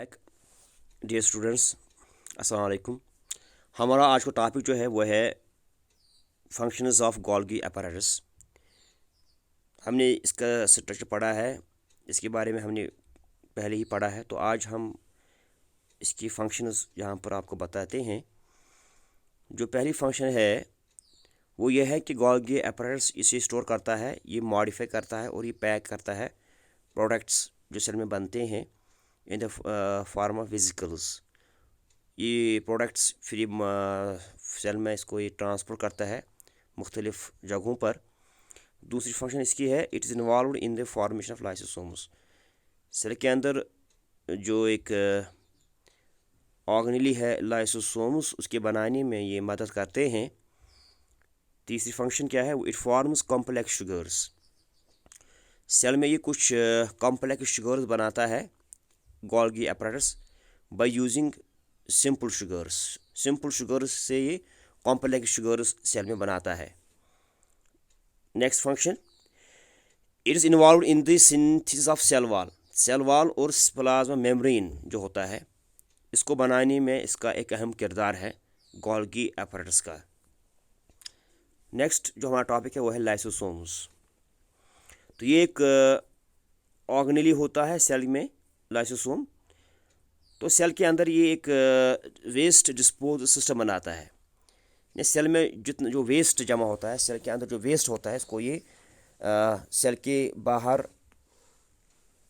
Back dear students, अस्सलाम वालेकुम। हमारा आज का टॉपिक जो है वो है फंक्शंस ऑफ गोल्गी apparatus। हमने इसका स्ट्रक्चर पढ़ा है, इसके बारे में हमने पहले ही पढ़ा है, तो आज हम इसकी फंक्शंस यहाँ पर आपको बताते हैं। जो पहली फंक्शन है वो ये है कि गोल्गी apparatus इसे स्टोर करता है, ये मॉडिफाई करता है और ये पैक करता है प्रोडक्ट्स जो सेल में बनते हैं in the form of vesicles. ये प्रोडक्ट्स फिर सेल में इसको ये ट्रांसपोर्ट करता है मुख्तलिफ जगहों पर। दूसरी फंक्शन इसकी है, it is involve in the formation of lysosomes. Cell के अंदर जो एक ऑर्गेनेली है लाइसोसोम्स, उसके बनाने में ये मदद करते हैं। तीसरी फंक्शन क्या है, it forms complex sugars. Cell में ये कुछ कॉम्प्लेक्स शुगर्स बनाता है Golgi apparatus by using simple sugars. Simple sugars से ये कॉम्प्लेक्स शुगर्स सेल में बनाता है। Next function, it is involve in the synthesis of cell wall. Cell wall और प्लाज्मा मेम्ब्रेन जो होता है, इसको बनाने में इसका एक अहम किरदार है गोल्गी apparatus का। नेक्स्ट जो हमारा टॉपिक है वो है लाइसोसोम्स। तो ये एक ऑर्गेनेली होता है सेल में लाइसोसोम। तो सेल के अंदर ये एक वेस्ट डिस्पोज सिस्टम बनाता है। ये सेल में जितना जो वेस्ट जमा होता है, सेल के अंदर जो वेस्ट होता है, इसको ये सेल के बाहर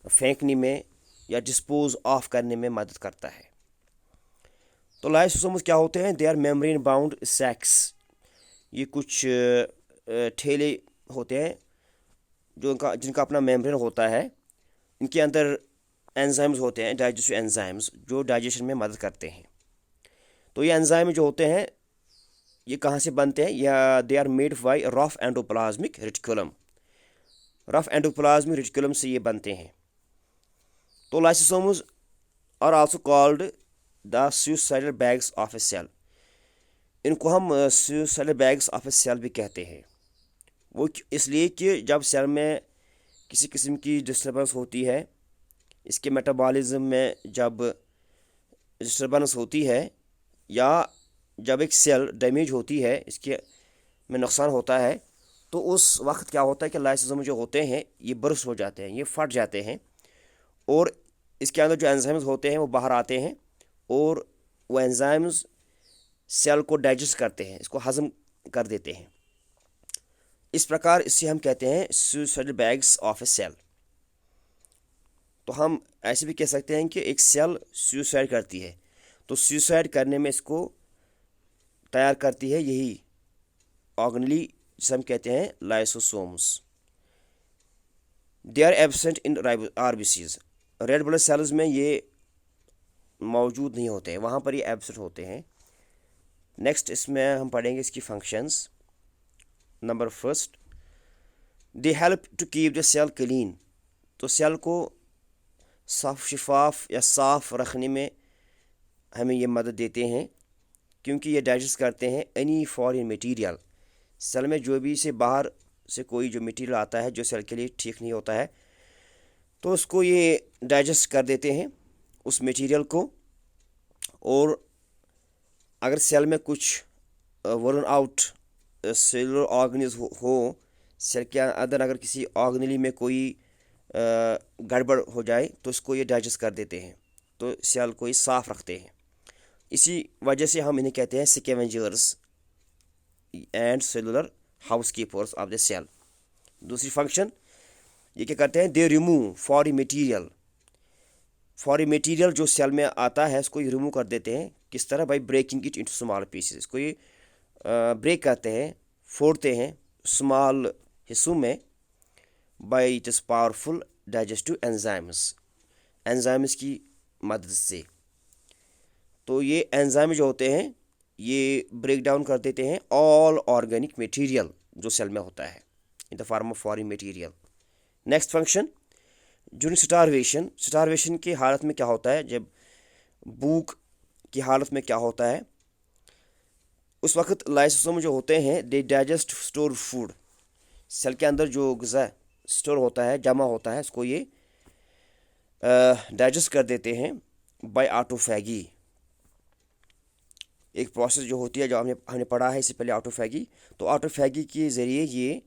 फेंकने में या डिस्पोज ऑफ करने में मदद करता है। तो लाइसोसोम्स क्या होते हैं, दे आर मेम्ब्रेन बाउंड सैक्स। ये कुछ ठेले होते हैं जिनका अपना मेम्ब्रेन होता है। इनके अंदर एंजाइम्स होते हैं, डाइजेस्टिव एंजाइम्स, जो डाइजेशन में मदद करते हैं। तो ये एंजाइम जो होते हैं ये कहाँ से बनते हैं, या they are made by rough endoplasmic reticulum. Rough endoplasmic reticulum से ये बनते हैं। तो lysosomes are also called the suicidal bags of a cell. इनको हम suicidal bags of a cell भी कहते हैं। वो इसलिए कि जब सेल में किसी किस्म की डिस्टर्बेंस होती है, इसके मेटाबॉलिज्म में जब डिस्टर्बेंस होती है, या जब एक सेल डैमेज होती है, इसके में नुकसान होता है, तो उस वक्त क्या होता है कि लाइसोसोम जो होते हैं ये बर्स्ट हो जाते हैं, ये फट जाते हैं, और इसके अंदर जो एंजाइम्स होते हैं वो बाहर आते हैं, और वो एंजाइम्स सेल को डाइजेस्ट करते हैं, इसको हजम कर देते हैं। इस प्रकार इससे हम कहते हैं suicidal bags of a cell. तो हम ऐसे भी कह सकते हैं कि एक सेल सुसाइड करती है, तो सुसाइड करने में इसको तैयार करती है यही ऑर्गेनेली, जिसे हम कहते हैं lysosomes. They are absent in RBCs. Red blood cells में ये मौजूद नहीं होते हैं, वहाँ पर ये एब्सेंट होते हैं। नेक्स्ट इसमें हम पढ़ेंगे इसकी functions. Number first, they help to keep the cell clean. तो सेल को साफ शफाफ या साफ़ रखने में हमें ये मदद देते हैं, क्योंकि ये डाइजेस्ट करते हैं एनी फॉरेन मटेरियल। सेल में जो भी से बाहर से कोई जो मटेरियल आता है जो सेल के लिए ठीक नहीं होता है, तो उसको ये डाइजेस्ट कर देते हैं उस मटेरियल को। और अगर सेल में कुछ वर्न आउट सेलुलर ऑर्गेनिज्म हो, सेल के अंदर अगर किसी ऑर्गेनेली में कोई गड़बड़ हो जाए, तो इसको ये डाइजेस्ट कर देते हैं, तो सेल को ये साफ़ रखते हैं। इसी वजह से हम इन्हें कहते हैं scavengers and cellular housekeepers of the cell. दूसरी फंक्शन ये क्या करते हैं, they remove foreign material. Foreign material जो सेल में आता है, इसको ये रिमूव कर देते हैं। किस तरह, by breaking it into small pieces. इसको ये ब्रेक करते हैं, फोड़ते हैं स्मॉल हिस्सों में, bye it's powerful digestive enzymes की मदद से। तो ये एंजाइम जो होते हैं ये ब्रेक डाउन कर देते हैं ऑल ऑर्गेनिक मटेरियल जो सेल में होता है in the form of foreign material. Next function, during starvation की हालत में क्या होता है, जब भूख की हालत में क्या होता है, उस वक्त लाइसोसोम जो होते हैं दे डाइजेस्ट स्टोर फूड। सेल के अंदर जो ग़िज़ा स्टोर होता है, जमा होता है, इसको ये डाइजेस्ट कर देते हैं बाय ऑटोफैगी। एक प्रोसेस जो होती है, जो हमने पढ़ा है इससे पहले, ऑटोफैगी। तो ऑटोफैगी के ज़रिए ये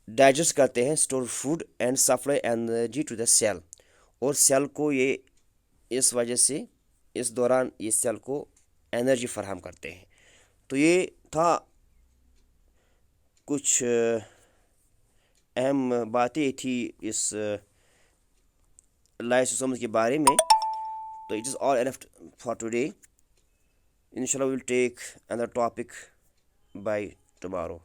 डाइजेस्ट करते हैं store food and supply energy to the cell. और सेल को ये इस वजह से इस दौरान ये सेल को एनर्जी फराहम करते हैं। तो ये था कुछ अहम बातें थी इस लाइसोसोम्स के बारे में। तो it is all enough for today. Inshallah, we will take another topic by tomorrow.